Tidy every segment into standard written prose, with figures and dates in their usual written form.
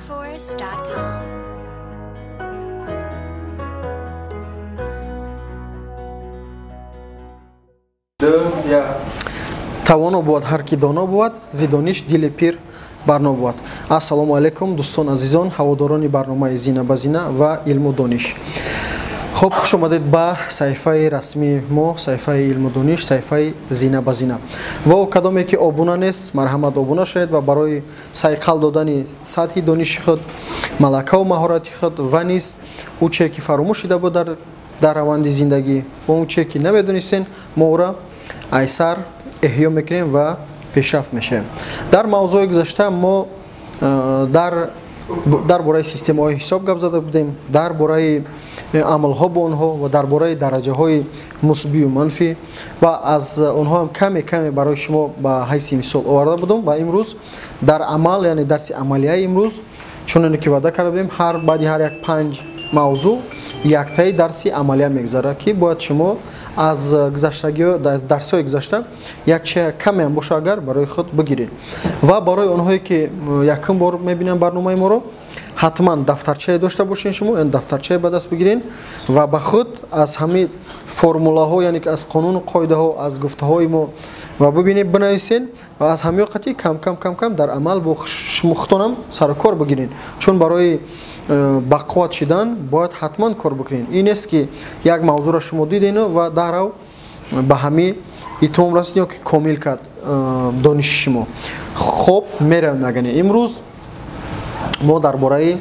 SodaForce.com. тавоно буд ҳар ки доно буд зидониш дили пир барно буд. Ассалому алайкум дӯстон азизон, ҳаводорони барномаи Зина ба Зина ва илму дониш. Хуб, хуш омадед ба саҳифаи расмии мо, саҳифаи илму дониш, саҳифаи Зина ба Зина. Ва кадоме ки обуна нест, марҳамат обуна шавед ва барои сайқал додани сатҳи дониши худ, малакаву маҳорати худ ва низ он чие ки фаромӯш шуда буд дар раванди зиндагӣ ва он чие ки намедонистен, мо оро айсар эҳё мекунем ва пешрафт мешавем. Дар мавзӯи гузашта мо дар бораи системаҳои ҳисоб гап зада будем, дар бораи амалҳо бо онҳо ва дар бораи дараҷаҳои мусбию манфӣ ва аз онҳо ҳам каме барои шумо ба ҳайси мисол оварда будем. Ва имрӯз дар амал, яъне дарси амалияи имрӯз чуноне ки ваъда карда будем, баъди ҳар як 5 мавзӯъ яктаи дарси амалия мегзарад ки бояд шумо аз дарсҳои гузашта як чия камеам боша агар барои худ бигиред. Ва барои онҳое ки якум бор мебинанд барномаи моро, ҳатман дафтарчае дошта бошен шумо, яъне дафтарчае ба даст бигирен ва ба худ аз ҳамин формулаҳо, яъне ки аз қонуну қоидаҳо, аз гуфтаҳои мо ва бибинед бинависен ва аз ҳамин вақти кам дар амал бо шумо худтонам сару кор бигирен, чун барои бақувват шудан бояд ҳатман кор бикунед. Ин нест ки як мавзӯъро шумо дидену ва дарав ба ҳамин итмом расидем ки комил кард дониши шумо. Хуб, меравем агане имрӯз мо дар бораи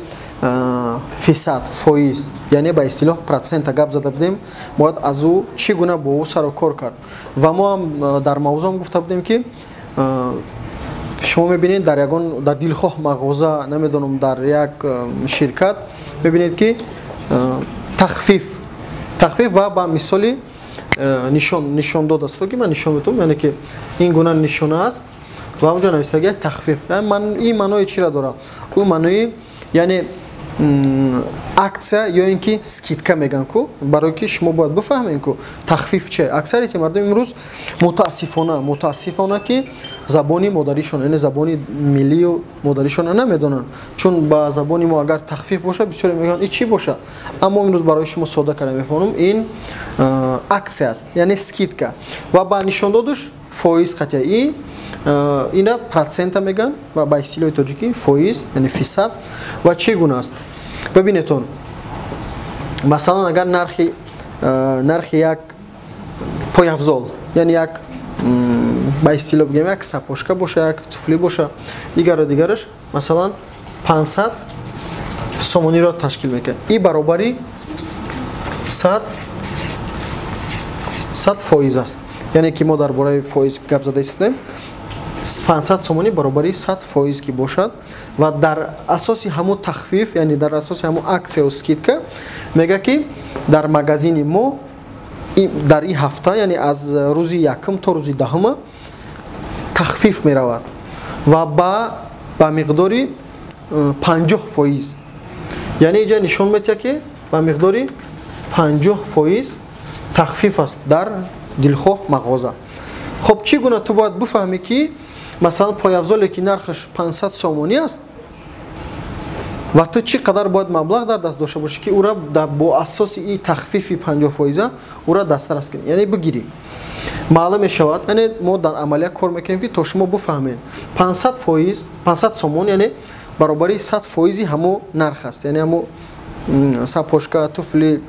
фисад, фоиз, яъне ба истилоҳ процента гап зада будем, бояд аз ӯ чӣ гуна бо ӯ сару кор кард. Ва мо ҳам дар мавзӯъам гуфта будем ки шумо мебинед дар дилхоҳ мағоза, намедонам дар як ширкат мебинед ки тахфиф ва ба мисоли нишондод аст ки ман нишон метавам, яъне ки ин гуна нишона аст ва онҷо навистагӣ тахфиф. Ин маънои чиро дорад? Ӯ маънои яъне аксия ё ин ки скидка меган ку, барое ки шумо бояд бифаҳмед ку тахфиф че. Аксарияти мардум имрӯз мутаассифона ки забони модаришона, яъне забони миллию модаришона намедонанд, чун ба забони мо агар тахфиф боша бисёре мегӯянд ин чӣ боша. Аммо имрӯз барои шумо сода карда мефаҳмонам, ин аксия аст, яъне скидка. Ва ба нишондодаш фоиз қатъи ина процента меган ва ба истилоҳи тоҷикӣ фоиз, яъне фисад. Ва чӣ гуна аст? Бибинедон, масалан агар нархи як пойафзол, яъне як ба истилоҳ бигем як сапошка боша, як туфли боша, дигараш масалан 500 сомониро ташкил мекунад. И баробари 100 фоиз аст. Яъне ки мо дар бораи фоиз гап зада истодем, 500 сомонӣ баробари 100 фоиз ки бошад ва дар асоси ҳамун тахфиф, яъне дар асоси ҳамун аксияу скидка мега ки дар магазини мо дар ин ҳафта, яъне аз рӯзи якум то рӯзи даҳума тахфиф меравад ва ба миқдори 50 фоиз. Яъне инҷа нишон медиҳад ки ба миқдори 50 фоиз тахфиф аст дар дилхоҳ мағоза. Хуб, чӣ гуна ту бояд бифаҳмӣ ки масалан пойафзоле ки нархаш 500 сомонӣ аст ва ту чӣ қадар бояд маблағ дар даст дошта бошӣ ки ӯра бо асоси ин тахфифи 50 фоиза ӯра дастрас кунӣ, яъне бигирӣ. Маълум мешавад, яъне мо дар амалия кор мекунем ки то шумо бифаҳмед 500 сомон, яъне баробари 100 фоизи ҳамон нарх аст, яъне ҳамон сапошка, туфли,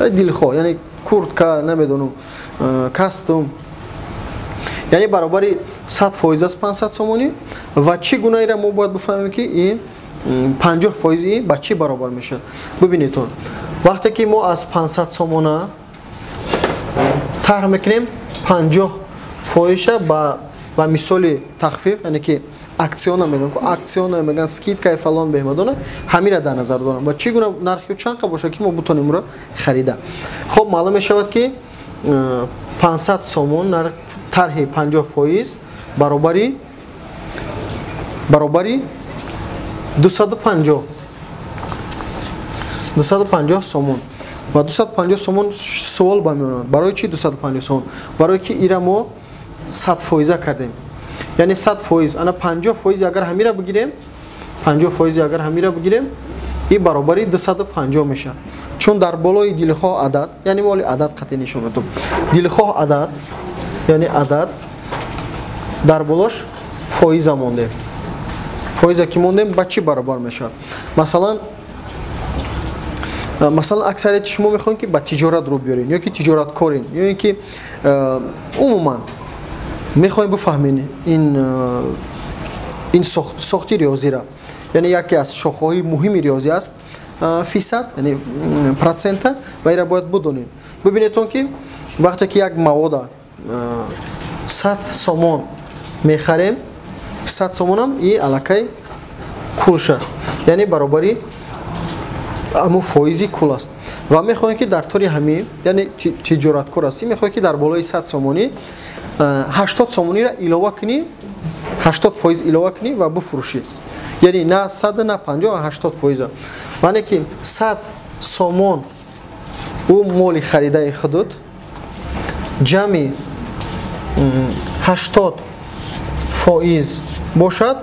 дилхоҳ, яъне куртка, намедонам, кастум, яъне баробари 100 фоиз аст 500 сомонӣ. ва чӣ гуна ира мо бояд бифаҳмем ки ин 50 фоизи ба чӣ баробар мешавад. Бибинедон, вақте ки мо аз 500 сомона таҳр мекунем 50 фоиша ба мисоли тахфиф, яъне ки аксиона мегӯям, аксиона мегӯям, скидкаи фалон беҳмадона, ҳамира дар назар дорам ва чӣ гуна нархи чанд қа боша ки мо бутонем ӯро харида. Хуб, маълум мешавад ки 500 сомон тарҳи 50 фоиз баробари 250 сомон. ва 250 сомон суол ба меонад. Барои чӣ 250 сомон? Барои ки ира мо 100 фоиза кардем. Яъне 100 фоиз, ана 50 фоиз агар ҳамира бигирем, 50% агар ҳамира бигирем, ин баробари 250 мешавад. Чун дар болои дилхоҳ адад, яъне моли адад қатъи нишон медам. Дилхоҳ адад, яъне адад дар болош фоиза мондем. Фоиза ки мондем ба чӣ баробар мешавад? Масалан аксарияти шумо мехоҳед ки ба тиҷорат рӯ биёред, ё ки тиҷораткорин, ё ин ки умуман мехоҳем бифаҳмед ин сохти риёзира. Яъне яке аз шохҳои муҳими риёзӣ аст фисад, яъне процента, ва инро бояд бидонем. Бибинедон ки вақте ки як мавода 100 сомон мехарем, 100 сомонам и аллакай кулш аст, яъне баробари аму фоизи кул аст. Ва мехоҳем ки дар тори ҳамин, яъне тиҷораткор ҳастӣ, мехоҳем ки дар болои 100 сомонӣ 80 сомониро илова кунӣ, 80% илова кунӣ ва бифурӯшӣ. Яъне на 100, на 50, а 80%. Маъне ки 100 сомон у моли харидаи худуд, ҷамъи 80% бошад,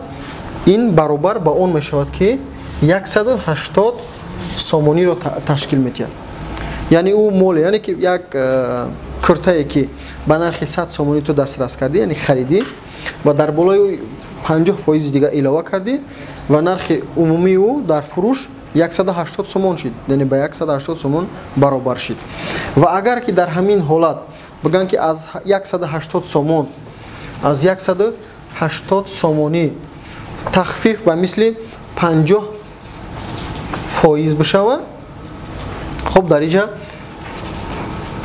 ин баробар ба он мешавад ки 180 сомониро ташкил метиҳад. Яъне у моли, яъне ки як куртае ки ба нархи 100 сомонӣ ту дастрас кардӣ, яъне харидӣ ва дар болои 50% дига илова кардӣ ва нархи умумии ӯ дар фурӯш 180 сомон шид, яъне ба 180 сомон баробар шид. Ва агар ки дар ҳамин ҳолат бигӯям ки аз 180 сомон, аз 180 сомонӣ тахфиф ба мисли 50% бишава, хуб дар инҷа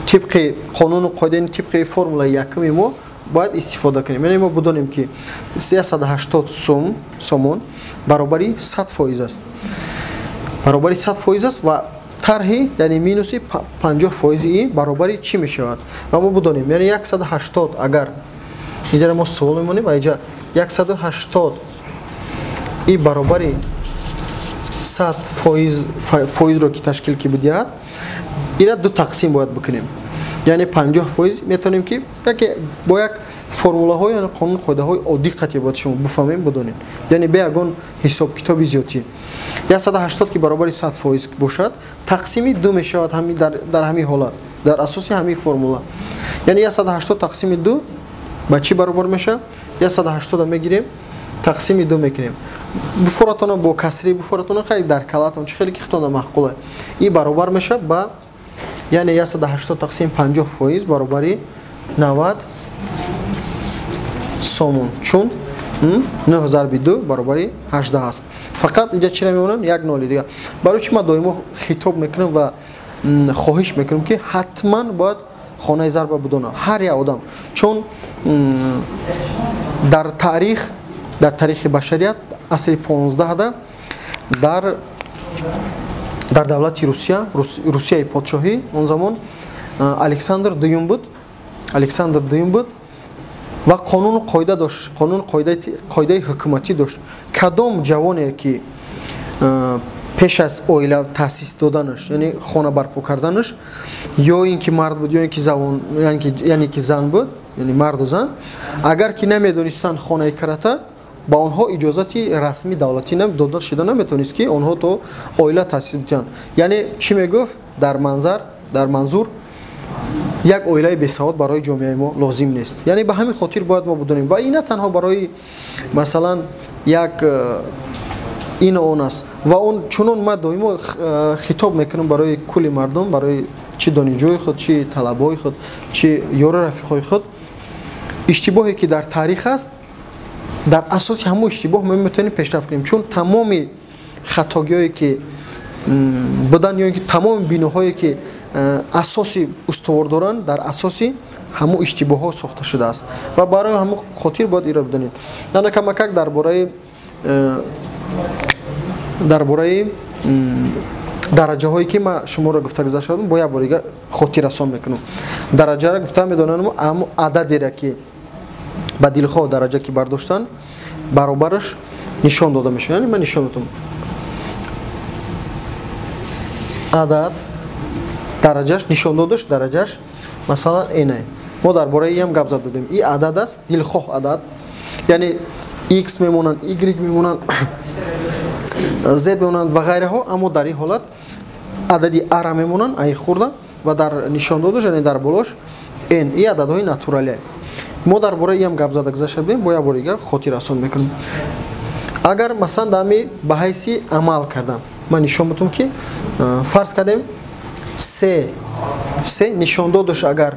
тибқи қонуну қоидаи тибқи формулаи якуми мо باید استفاده کنیم. یعنی ما بدونیم که 380 سومون برابری 100% است. برابری 100% است و طرحی یعنی مینوس 50% برابری چی می شود؟ و ما بدونیم یعنی 180 اگر اینجا ما سوال میمونیم و اینجا 180 این برابری 100% رو که تشکیل کی بدهد اینا دو تقسیم باید بکنیم. یعنی 50% میتونیم که با یک فرموله های یعنی قانون قاعده های عادی قطعی باید شما بفهمیم بدونین. یعنی به یگان حساب کتابی زیادی 180 که برابر 100% باشد تقسیم 2 میشود همین در همین حالت در اساس همین فرموله. یعنی 180 تقسیم 2 با چی برابر میشه؟ 180 میگیریم تقسیم 2 میکنیم. بفراتون با کسری بفراتون خیلی در کلاتون چه خیلی کختون معقوله. این برابر میشه با یعنی 180 تقسیم 50% برابری 90 سومون چون 9002 برابری 18 است. فقط اینجا چی نمیمونن یک نولی دیگه. برای چی ما دائما خطاب میکنیم و خواهش میکنیم که حتما باید خانه ضرب بدونه هر یک آدم چون در تاریخ بشریت عصر 15 در دولت روسیه پادشاهی اون زمان الکساندر دوم بود و قانون قاعده داشت، قانون قاعده حکومتی داشت. کدام جوانی که پیش از اویلا تاسیس دادنش یعنی خانه برپا کردنش یا اینکه مرد بود یا اینکه زن یعنی که زن بود یعنی مرد و زن اگر که نمیدونستن خانه کرده با آنها اجازتی رسمی دولتی داده شده نمیتونست که آنها تو اویلا تاسیس بدن. یعنی چی میگفت در منظور یک اویلای بی‌سواد برای جامعه ما لازم نیست. یعنی به همین خاطر باید ما بدونیم و این نه تنها برای مثلا یک این اون است و اون چون ما دائما خطاب میکنیم برای کل مردم برای چه دانشجوی خود چه طلبای خود چه یار رفیقای خود اشتباهی که در تاریخ است در اساس همون اشتباه ما میتونیم پیشرفت کنیم چون تمام خطاگیایی که بدن یا اینکه تمام بیناهایی که اساسی استوار دارن در اساسی همون اشتباه ها ساخته شده است و برای همون خاطر باید ایرا بدانید. نه کمک درباره درجه هایی که ما شما را گفته گذاشتم با یک بار خاطر رسان میکنم. درجه را گفته میدونم اما عددی را که با دلخواه درجه که برداشتن برابرش نشان داده میشه. یعنی من نشان دادم عدد درجهش نشان دادش درجهش مثلا اینه ما درباره این هم گپ زده بودیم این عدد است دلخواه عدد یعنی x میمونن y میمونن z мемонанд ва ғайраҳо, аммо дар ин ҳолат адади a ра мемонанд, a-и хурда ва дар нишондодаш, яъне дар болош n. ин ададҳои натуралие. мо дар бораи ям гап зада гузашта будем, бо як бори дигар хотиррасон мекунем. Агар масалан дами ба ҳайси амал кардам, ман нишон медиҳам ки фарз кардем се нишондодаш агар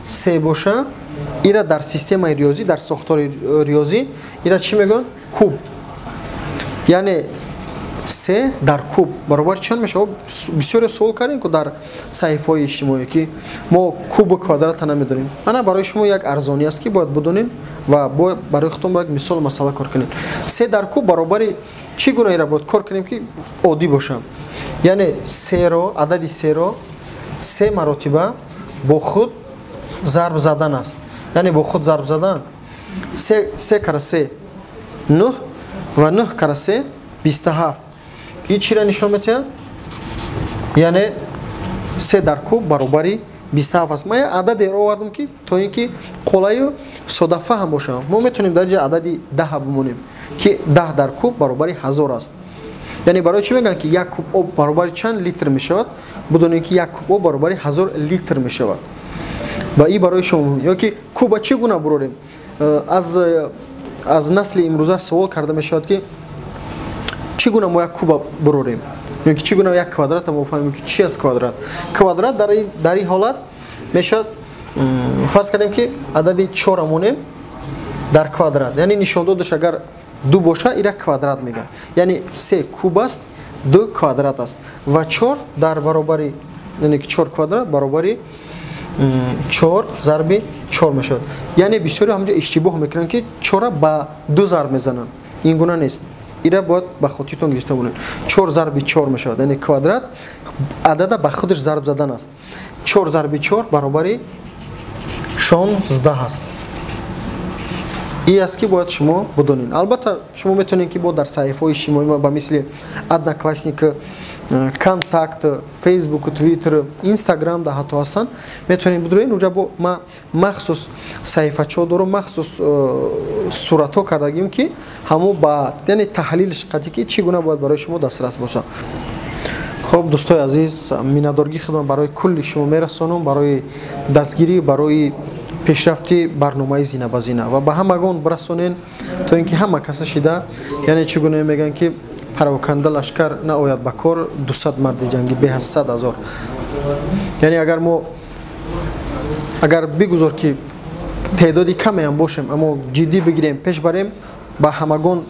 се боша, ира дар системаи риёзӣ, дар сохтори риёзӣ ира чӣ мегӯянд? Куб. Яъне се дар куб баробари чанд мешавад? Бисёре суол кардем ки дар саҳифаҳои иҷтимоӣ ки мо куби квадрата намедонем. Ана барои шумо як арзонӣ аст ки бояд бидонед ва барои худтон як мисол масъала кор кунед. Се дар куб баробари чӣ гуна ира бояд кор кунем ки оддӣ бошад? Яъне серо, адади серо се маротиба бо худ зарб задан аст. Яъне бо худ зарб задан се кара се 9 ва 9 кара се 27. ин чиро нишон метиҳад? Яъне се дар куб баробари 27 аст. ман як ададеро овардам ки то ин ки қолаю содафаҳм бошад. мо метавонем дар ҷои адади 10 бимонем ки 10 дар куб баробари 1000 аст. яъне барои чӣ мегӯянд ки як куб об баробари чанд литр мешавад? Бидонед ки як куб об баробари 1000 литр мешавад. ва ин барои шумо ё ки куба чӣ гуна бурорем? аз насли имрӯза савол карда мешавад ки чӣ гуна мо як куба бурорем? ё ки чӣ гуна як квадрата мо фаҳмем ки чӣ аст квадрат? Квадрат дар ин ҳолат мешавад, фарз кардем ки адади 4 монем дар квадрат. яъне нишондодаш агар 2 боша, ира квадрат мегӯянд. яъне се куб аст, 2 квадрат аст ва 4 дар баробари, яъне ки 4 квадрат баробари 4 зарби 4 мешавад. яъне бисёре ҳамҷо иштибоҳ мекунанд ки 4 ба 2 зарб мезананд. ин гуна нест. ира бояд ба хотиртон гирифта монед. 4 зарби 4 мешавад. яъне квадрат адада ба худаш зарб задан аст. 4 зарби 4 баробари 16 аст. ин аст ки бояд шумо бидонед. албатта шумо метавонед ки бо дар саҳифаҳои иҷтимоӣ ба мисли Одноклассника, Контакт, Фейсбук, Твиттер, Инстаграм да ҳатто ҳастанд. метавонед бидонед. унҷа бо ма махсус саҳифачаҳо дорам, махсус суратҳо кардагим ки ҳамо ба яъне таҳлилиш қатӣ ки чӣ гуна бояд барои шумо дастрас бошад. хуб дӯстои азиз, миннатдоргии худам барои кулли шумо мерасонам, барои дастгирӣ, барои пешрафти барномаи зина ба зина ва ба ҳамагон бирасонен то ин ки ҳама каса шида, яъне чӣ гуна мегӯянд ки пароканда лашкар наояд ба кор 200 марди ҷангӣ беҳад 100 000. яъне агар бигузор ки теъдоди камеам бошем, аммо ҷиддӣ бигирем, пеш барем, ба ҳамагон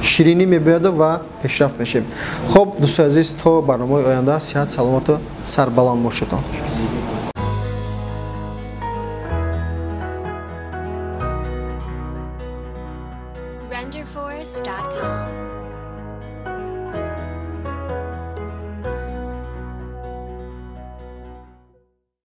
ширинӣ мебояду ва пешрафт мешем. хуб дӯстои азиз, то барномаи оянда сиҳат, саломату сарбаланд бошедон. RenderForce.com